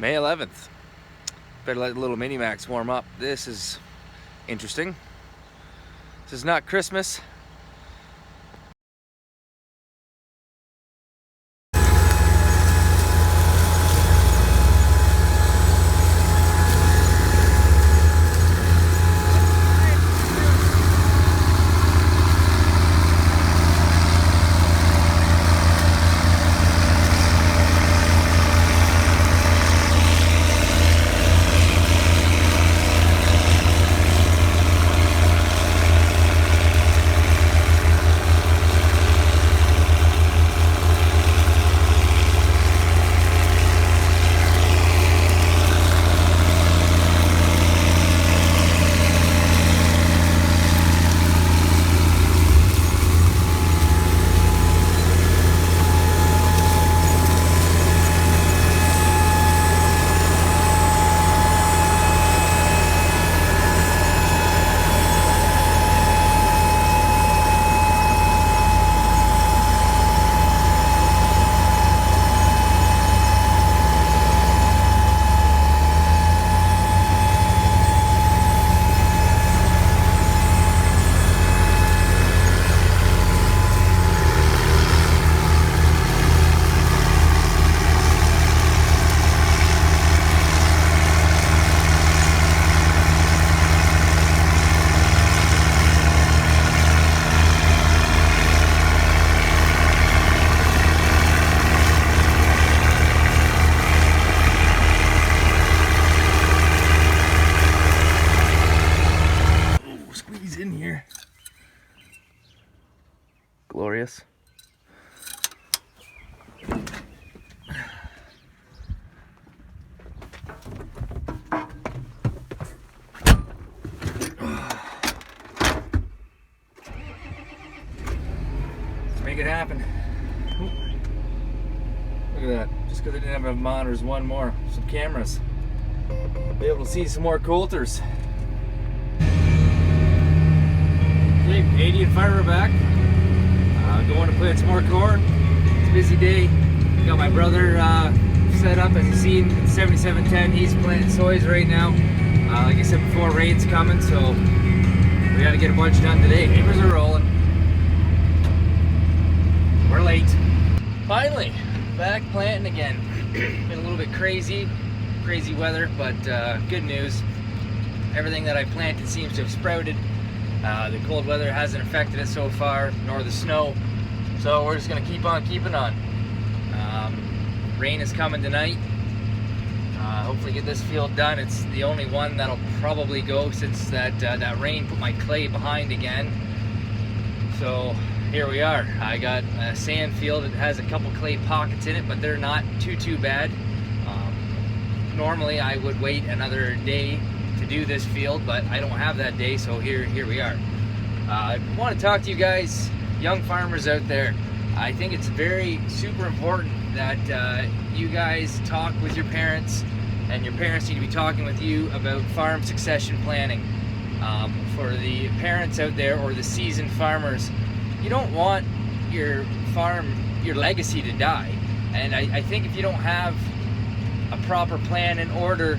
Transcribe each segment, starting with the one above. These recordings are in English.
May 11th. Better let the little mini Max warm up. This is interesting. This is not Christmas. In here. Glorious. Let's make it happen. Look at that. Just because I didn't have monitors, one more. Some cameras. Be able to see some more coulters. 80 and farmer back. Going to plant some more corn. It's a busy day. Got my brother set up, as you see, 7710. He's planting soys right now. Like I said before, rain's coming, so we got to get a bunch done today. Papers are rolling. We're late. Finally, back planting again. Been a little bit crazy weather, but good news. Everything that I planted seems to have sprouted. The cold weather hasn't affected it so far, nor the snow. So we're just gonna keep on keeping on. Rain is coming tonight. Hopefully get this field done. It's the only one that'll probably go since that rain put my clay behind again. So here we are. I got a sand field. It has a couple clay pockets in it, but they're not too bad. Normally I would wait another day to do this field, but I don't have that day, so here we are. I want to talk to you guys, young farmers out there. I think it's super important that you guys talk with your parents, and your parents need to be talking with you about farm succession planning. For the parents out there or the seasoned farmers, you don't want your farm, your legacy to die. And I think if you don't have a proper plan in order,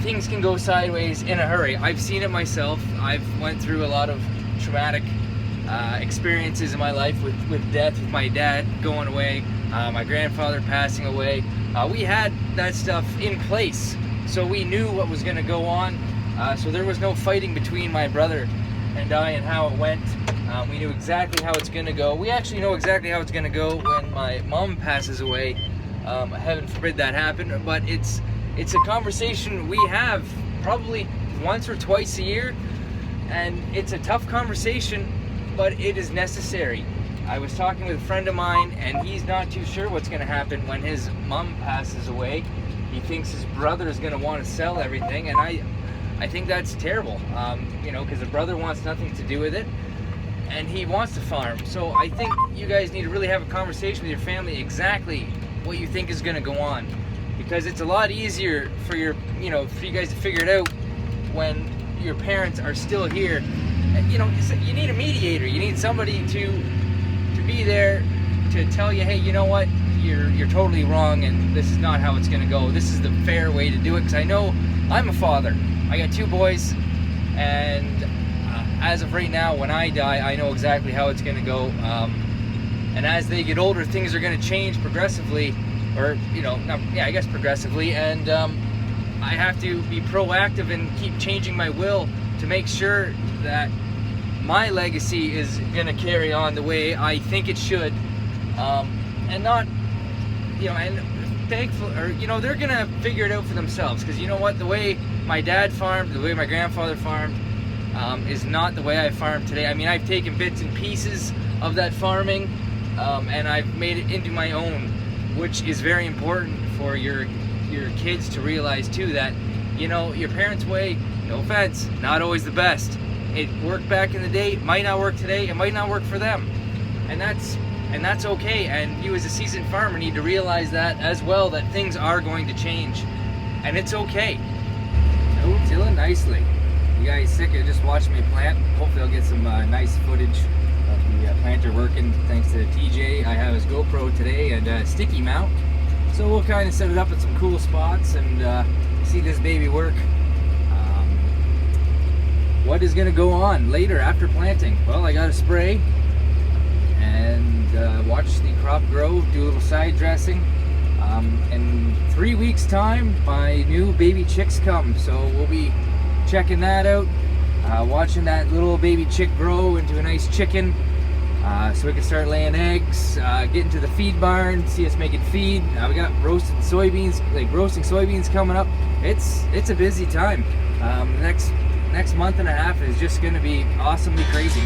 things can go sideways in a hurry. I've seen it myself. I've went through a lot of traumatic experiences in my life with death, with my dad going away, my grandfather passing away. We had that stuff in place, so we knew what was going to go on. So there was no fighting between my brother and I and how it went. We knew exactly how it's going to go. We actually know exactly how it's going to go when my mom passes away. Heaven forbid that happen, but it's a conversation we have probably once or twice a year, and it's a tough conversation, but it is necessary. I was talking with a friend of mine, and he's not too sure what's going to happen when his mom passes away. He thinks his brother is going to want to sell everything, and I think that's terrible, because the brother wants nothing to do with it, and he wants to farm. So I think you guys need to really have a conversation with your family exactly what you think is going to go on, because it's a lot easier for you guys to figure it out when your parents are still here. And, you need a mediator. You need somebody to be there to tell you, hey, you know what, you're totally wrong, and this is not how it's going to go. This is the fair way to do it, because I know I'm a father. I got 2 boys, and as of right now, when I die, I know exactly how it's going to go. And as they get older, things are going to change progressively, or I guess progressively, and I have to be proactive and keep changing my will to make sure that my legacy is going to carry on the way I think it should, and not, and thankful, or they're going to figure it out for themselves, because you know what, the way my dad farmed, the way my grandfather farmed, is not the way I farm today. I mean, I've taken bits and pieces of that farming, and I've made it into my own, which is very important for your kids to realize too, that your parents' way, no offense, not always the best. It worked back in the day, it might not work today, it might not work for them, and that's okay. And you as a seasoned farmer need to realize that as well, that things are going to change, and it's okay. Oh, tilling nicely. You guys sick of just watching me plant? Hopefully I'll get some nice footage of the planter working, thanks to TJ. I have his GoPro today and a sticky mount, so we'll kind of set it up at some cool spots and see this baby work. What is going to go on later after planting? Well, I got to spray and watch the crop grow, do a little side dressing. In 3 weeks time, my new baby chicks come, so we'll be checking that out, watching that little baby chick grow into a nice chicken, so we can start laying eggs, get into the feed barn, see us making feed. We got roasting soybeans coming up. It's a busy time. Next month and a half is just going to be awesomely crazy.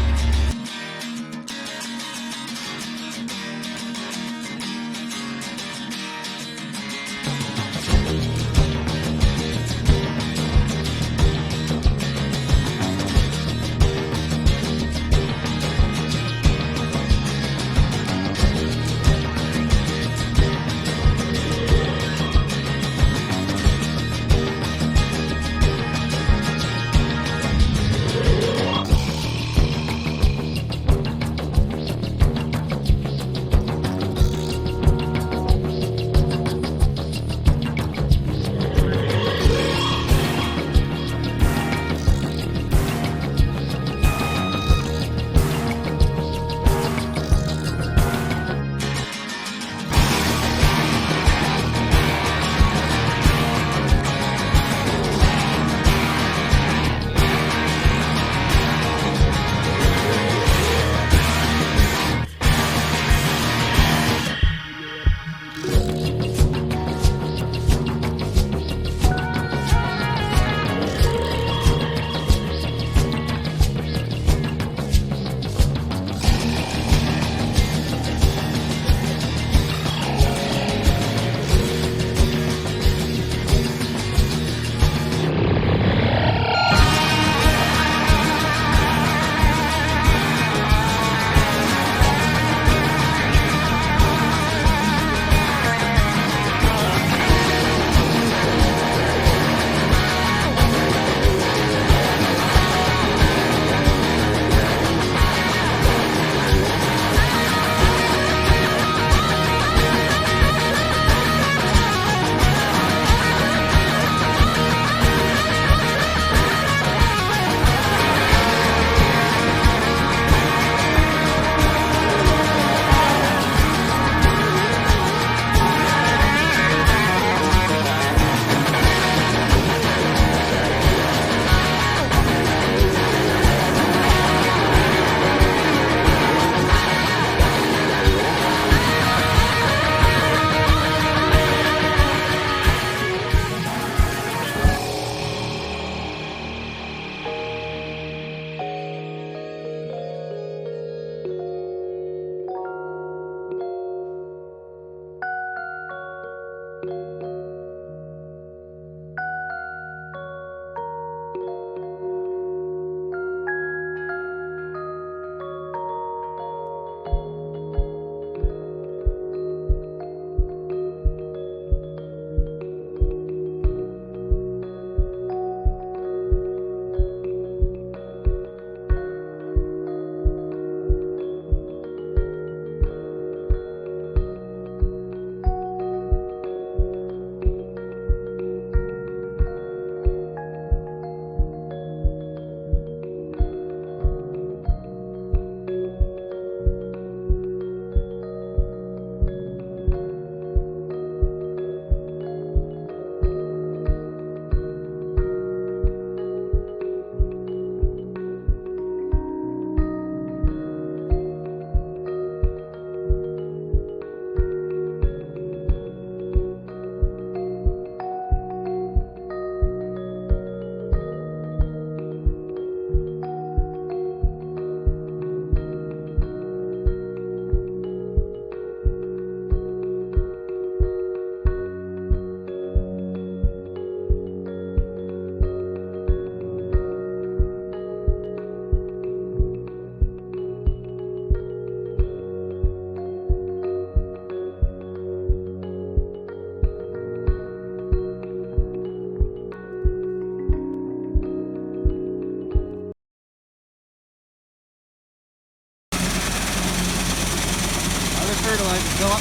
the fertilizer fill up.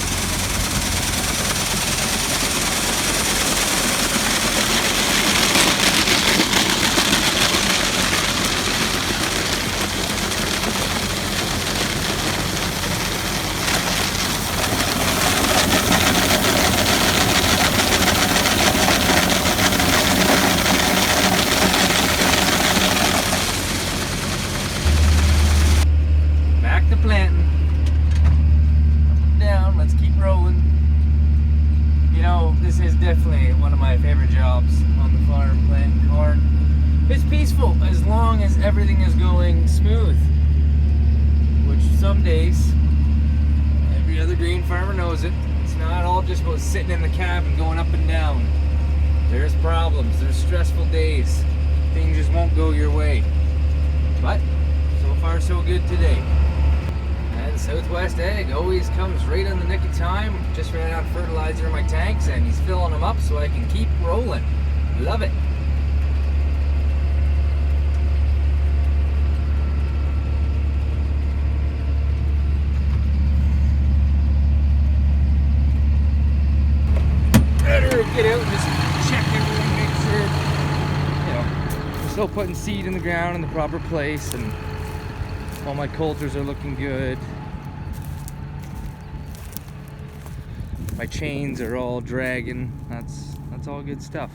Back to planting. Down, let's keep rolling. You know, this is definitely one of my favorite jobs on the farm, planting corn. It's peaceful as long as everything is going smooth, which some days, every other grain farmer knows it. It's not all just about sitting in the cab and going up and down. There's problems, there's stressful days. Things just won't go your way. But so far so good today. And Southwest Ag always comes right on the nick of time. Just ran out of fertilizer in my tanks and he's filling them up so I can keep rolling. Love it. Better get out and just check everything, make sure, you know, we're still putting seed in the ground in the proper place, and all my coulters are looking good. My chains are all dragging. That's all good stuff.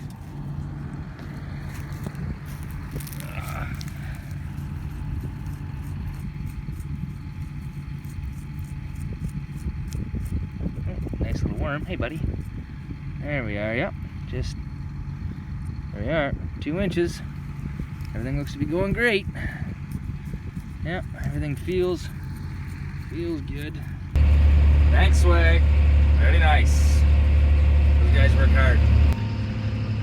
Nice little worm. Hey, buddy. There we are. Yep. Just there we are. 2 inches. Everything looks to be going great. Yep. Everything feels good. Thanks, Swag. Very nice. Those guys work hard.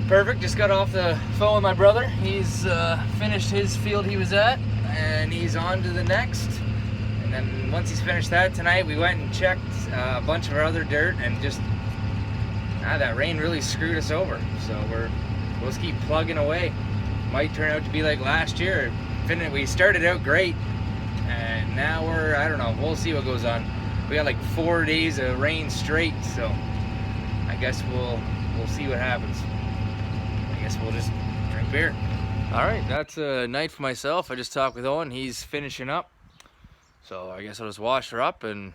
Perfect. Just got off the phone with my brother. He's finished his field he was at, and he's on to the next. And then once he's finished that tonight, we went and checked a bunch of our other dirt, and just that rain really screwed us over. So we'll just keep plugging away. Might turn out to be like last year. We started out great, and now I don't know. We'll see what goes on. We got like 4 days of rain straight, so I guess we'll see what happens. I guess we'll just drink beer. All right, that's a night for myself. I just talked with Owen. He's finishing up, so I guess I'll just wash her up, and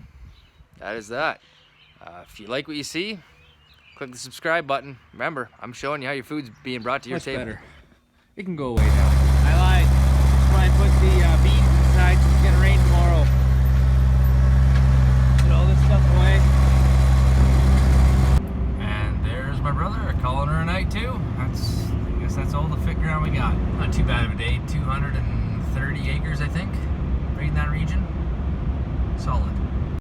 that is that. If you like what you see, click the subscribe button. Remember, I'm showing you how your food's being brought to your table. Better. It can go away now. I lied. That's why I put the beans inside, so it's gonna rain tomorrow. Put all this stuff away. And there's my brother calling her a night too. I guess that's all the fit ground we got. Not too bad of a day. 230 acres, I think, right in that region. Solid.